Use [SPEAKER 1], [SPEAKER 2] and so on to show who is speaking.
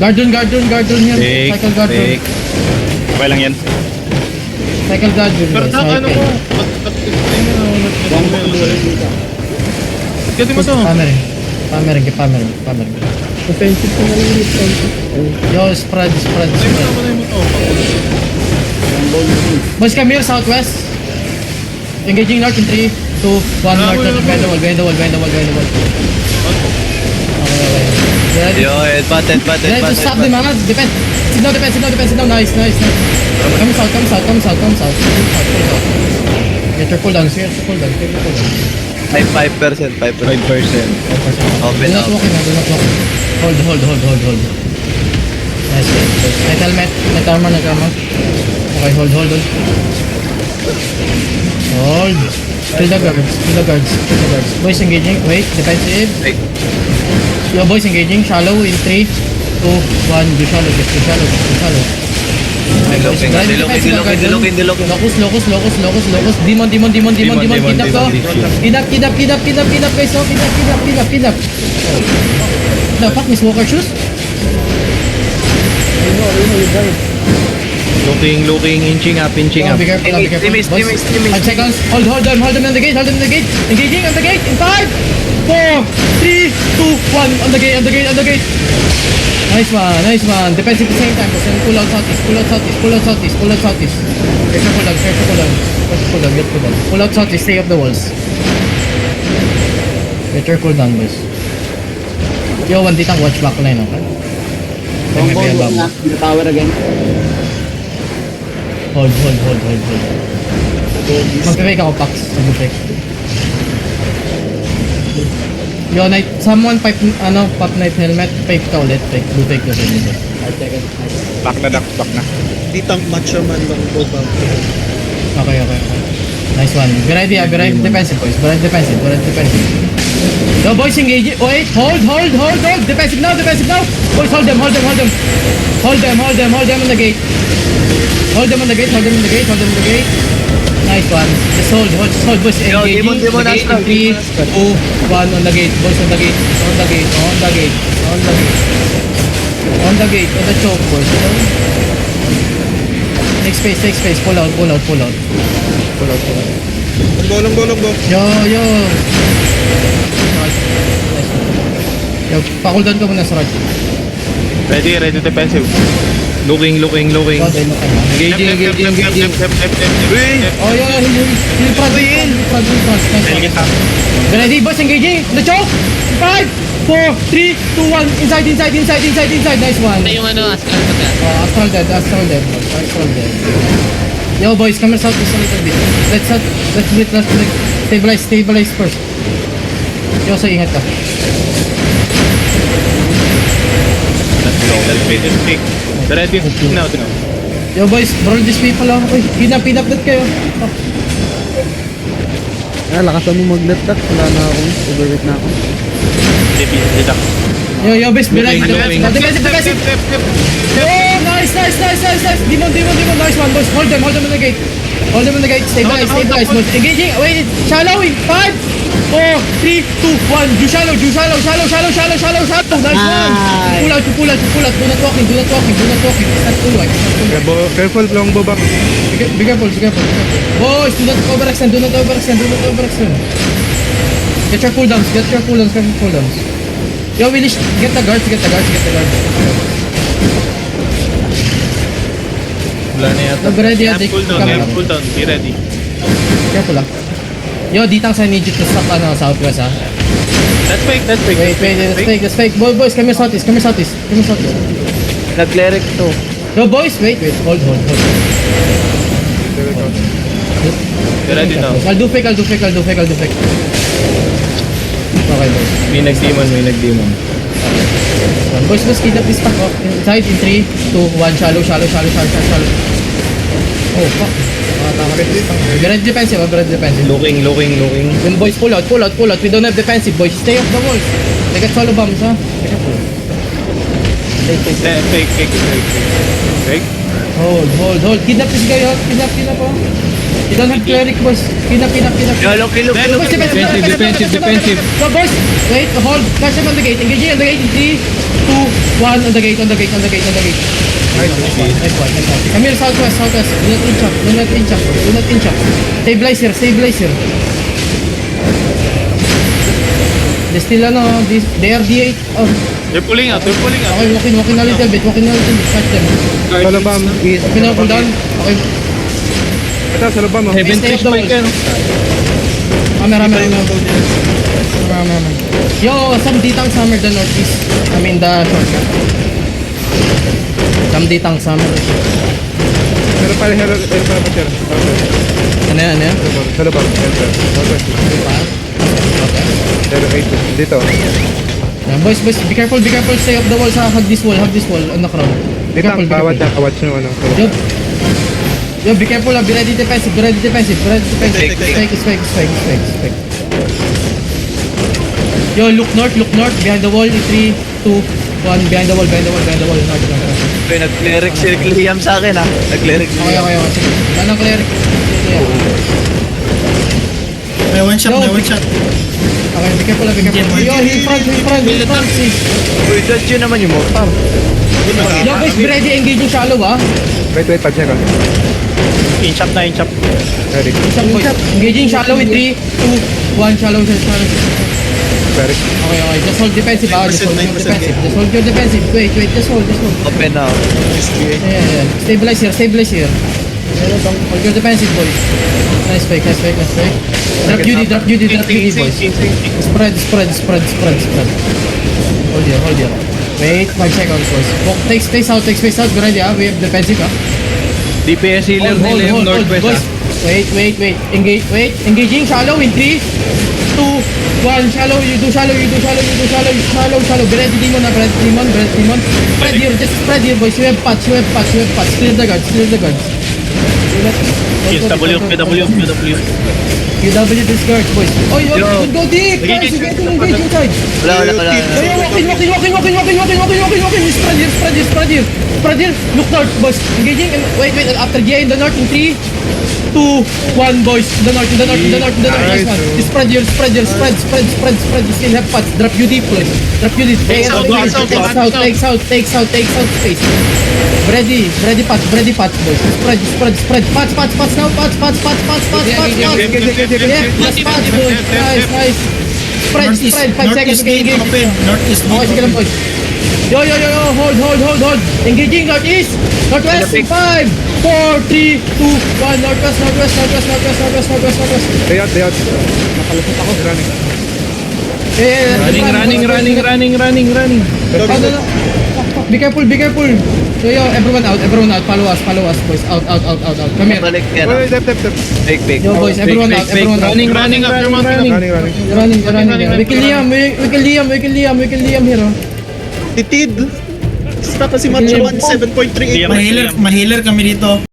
[SPEAKER 1] Guard dun yan.
[SPEAKER 2] Fake,
[SPEAKER 1] Cycle guard dun.
[SPEAKER 2] fake. Okay lang yan.
[SPEAKER 1] Cycle guard dun.
[SPEAKER 3] Pero
[SPEAKER 1] guys.
[SPEAKER 3] ano
[SPEAKER 1] Cycle.
[SPEAKER 3] ko? Kasi mo to.
[SPEAKER 1] Pammering.
[SPEAKER 4] Offensive ko na rin response.
[SPEAKER 1] Yo, spread.
[SPEAKER 3] Ay, mo to.
[SPEAKER 1] Boys, come here, southwest. Engaging north in 3, 2, 1, north, behind the wall. Okay. Ready?
[SPEAKER 2] Yo, button.
[SPEAKER 1] Ready to stop them, man. Defense. Sit down. Nice. Come south. Get your cooldown. Take your cooldown.
[SPEAKER 2] 5%. 5%. Open
[SPEAKER 1] Do not
[SPEAKER 2] up.
[SPEAKER 1] walk in, do not walk in. Hold. Nice. Night helmet. Night armor. Okay, hold. Hold. Kill the guards. Boys engaging. Wait, defensive.
[SPEAKER 2] Fake.
[SPEAKER 1] Yo, boys engaging. Shallow in 3, 2, 1. Do shallow. Okay, boys.
[SPEAKER 2] Dilokin.
[SPEAKER 1] Locus. Demon. Kidnap ko. Kidnap, guys. Oh, kidnap. The fuck, Miss Walker shoes?
[SPEAKER 2] Looking, inching up.
[SPEAKER 1] Oh, be careful.
[SPEAKER 2] Timis.
[SPEAKER 1] 5 seconds. Hold them on the gate. Engaging on the gate in 5, 4, 3, 2, 1. On the gate. Nice one. Defensive at the same time. Pull out southeast. Get your cooldown. Pull out southeast. Stay up the walls. Get your cooldown, boys. Yo, one ditang watch back line, okay?
[SPEAKER 4] The tower again.
[SPEAKER 1] Hold. Mag-fake ako, Pax. Mag-fake. Yo, night, someone pop night helmet. Fake ka ulit. Do fake ka ulit.
[SPEAKER 2] Back na.
[SPEAKER 5] Ditang macho man lang po ba?
[SPEAKER 1] Okay. Nice one. Be ready, defensive, boys. Be ready defensive. Yo, boys, engage. Wait, hold. Defensive now. Boys, hold them on the gate. Hold them on the gate. Nice one. Just hold, boys.
[SPEAKER 2] Yo,
[SPEAKER 1] Engaging.
[SPEAKER 2] Demon,
[SPEAKER 1] The gate
[SPEAKER 2] Astra.
[SPEAKER 1] in 3, 2, 1 on the gate. Boys, on the gate. On the choke, boys. Take space. Pull out.
[SPEAKER 5] Longbo.
[SPEAKER 1] Yo. Nice. Yo, pa-cooldown ka muna sa right.
[SPEAKER 2] Ready defensive. Looking.
[SPEAKER 1] Engaging. Oh, yeah, heal front. Nice one. Ready, boys, engaging. The choke. 5, 4, 3, 2, 1. Inside. Nice one.
[SPEAKER 6] Yung
[SPEAKER 1] Astral dead. Yo, boys, come south just a little bit. Let's stabilize first. Yo, so ingat ka.
[SPEAKER 2] Let's pick. Ready now.
[SPEAKER 1] Yo, boys, bro, these people lang. Uy, pinap that kayo. Oh.
[SPEAKER 4] Lakasan mo mag-let that. Wala na ako. Overweight na ako.
[SPEAKER 1] Yo, boys, be ready.
[SPEAKER 2] Looking.
[SPEAKER 1] Defensive. Oh, nice. Demon. Nice one, boys. Hold them on the gate. Stabilize, boys. Engaging. Wait, shallow in 5, 4, 3, 2, 1. Do shallow. Nice one. Pull out. Do not walking. Start pull out.
[SPEAKER 3] Careful, longbow back.
[SPEAKER 1] Be careful. Boys, do not overextend. Get your cooldowns. Yo, Willis, get the guards.
[SPEAKER 2] Wala na yata.
[SPEAKER 1] Be ready,
[SPEAKER 2] Cool down. Be ready.
[SPEAKER 1] Careful lang. Yo, ditang sa need you to stop southwest, ha.
[SPEAKER 2] That's fake.
[SPEAKER 1] Wait, let's fake. Boys, come here southeast.
[SPEAKER 2] Nag-cleric to.
[SPEAKER 1] Yo, boys, wait. Hold.
[SPEAKER 2] Be ready now.
[SPEAKER 1] I'll do fake. Okay, boys.
[SPEAKER 2] May nag-demon.
[SPEAKER 1] Boys, let's keep up this pack. Inside in 3, 2, 1. Shallow. Oh, fuck. Be ready defensive.
[SPEAKER 2] Looking.
[SPEAKER 1] Then boys, pull out. We don't have defensive, boys. Stay off the walls. They got solo bombs, ha? Be careful.
[SPEAKER 2] Fake.
[SPEAKER 1] Hold. Kidnap this guy, ha? Kidnap, ha? You don't have cleric, boys. Kidnap.
[SPEAKER 2] Look.
[SPEAKER 1] Boys, defensive. Go, boys. Wait, hold. Catch them on the gate. Engaging on the gate in 3, 2, 1, on the gate, on the gate, on the gate, on the gate. Nice one. Come here, southwest. Do not inch up, do not inch up, do not inch up. Stabilize here, stabilize here. They still they are D8. Oh,
[SPEAKER 2] They're pulling out.
[SPEAKER 1] okay, walking a little bit, catch them.
[SPEAKER 3] Sa labam.
[SPEAKER 4] East.
[SPEAKER 1] Okay na, cool down. Okay,
[SPEAKER 3] Ito, sa labam oh.
[SPEAKER 2] Heaven
[SPEAKER 1] Stay
[SPEAKER 2] fish
[SPEAKER 1] up the
[SPEAKER 2] spike yan.
[SPEAKER 1] Rami. Yo, some ditang summer the northeast. I mean the shortcut. Some ditang summer.
[SPEAKER 3] Pero pala pa sir.
[SPEAKER 1] Ano yan?
[SPEAKER 3] Sa labam. Pero 8 dito.
[SPEAKER 1] Yeah, boys, be careful, stay up the wall hug this wall, on the crown. Be
[SPEAKER 3] Dito
[SPEAKER 1] careful,
[SPEAKER 3] ang bawat nakawatch nyo ano.
[SPEAKER 1] Yo, be careful, be ready defensive. Fake. Yo, look north, behind the wall, 3, 2, 1, behind the wall, north.
[SPEAKER 6] Okay, nag-cleric si Liam sa akin ha. Nag-cleric si
[SPEAKER 1] Okay,
[SPEAKER 6] Liam.
[SPEAKER 1] sige. Wala nang cleric.
[SPEAKER 5] May one shot.
[SPEAKER 1] Okay, be careful. Yo, heel front, see.
[SPEAKER 6] Uy, dodge yun naman yung mortar.
[SPEAKER 1] Yo, guys, be ready, engaging shallow,
[SPEAKER 3] Wait, 5 seconds.
[SPEAKER 2] Inch up.
[SPEAKER 3] Ready.
[SPEAKER 1] Engaging shallow with 3, 2, 1, shallow.
[SPEAKER 3] Very.
[SPEAKER 1] Okay, just hold defensive, just hold your defensive. Wait, just hold.
[SPEAKER 6] Open na.
[SPEAKER 1] Yeah. Stabilize here. Hold your defensive, boys. Nice fake. Drop UD, boys. Spread. Hold here. Wait, 5 seconds, boys. Take space out, be ready, we have defensive,
[SPEAKER 2] DPS healer nila yung northwest
[SPEAKER 1] boys. Wait. Engaging shallow in 3, 2, 1, shallow. You do shallow. Be ready, demon. Spread here, just spread here, boys. You have pots. Clear the guards.
[SPEAKER 2] PW.
[SPEAKER 1] QW this guard, boys. Oh, you go deep, guys. You get to engage inside.
[SPEAKER 6] Wala.
[SPEAKER 1] Spread here. Look north, boys. Engaging. Wait. After GA in the north in 3, 2, 1, boys. The north. Nice one. Spread here. You still have pots. Drop UD, please. Take south space. Ready pots, boys. Spread. Pots now. Pots. Yes, pots, boys. Nice. Spread. 5 seconds. Engage.
[SPEAKER 5] Northeast
[SPEAKER 1] Okay, sige lang, boys. Yo, hold. Engaging northeast, northwest, 5, 4, 3, 2, 1, northwest.
[SPEAKER 3] Day out. Nakalusot ako.
[SPEAKER 2] Running.
[SPEAKER 1] Fuck. Be careful. Yo, everyone out. Follow us, boys. Out. Come here.
[SPEAKER 6] Balik yan ha.
[SPEAKER 3] Wait, left.
[SPEAKER 6] Big.
[SPEAKER 1] Yo, boys, everyone out.
[SPEAKER 2] Running.
[SPEAKER 3] Running.
[SPEAKER 1] We can Liam here.
[SPEAKER 5] Titid. Stuck kasi Macho Man, 7.38.
[SPEAKER 7] Mahiler kami dito.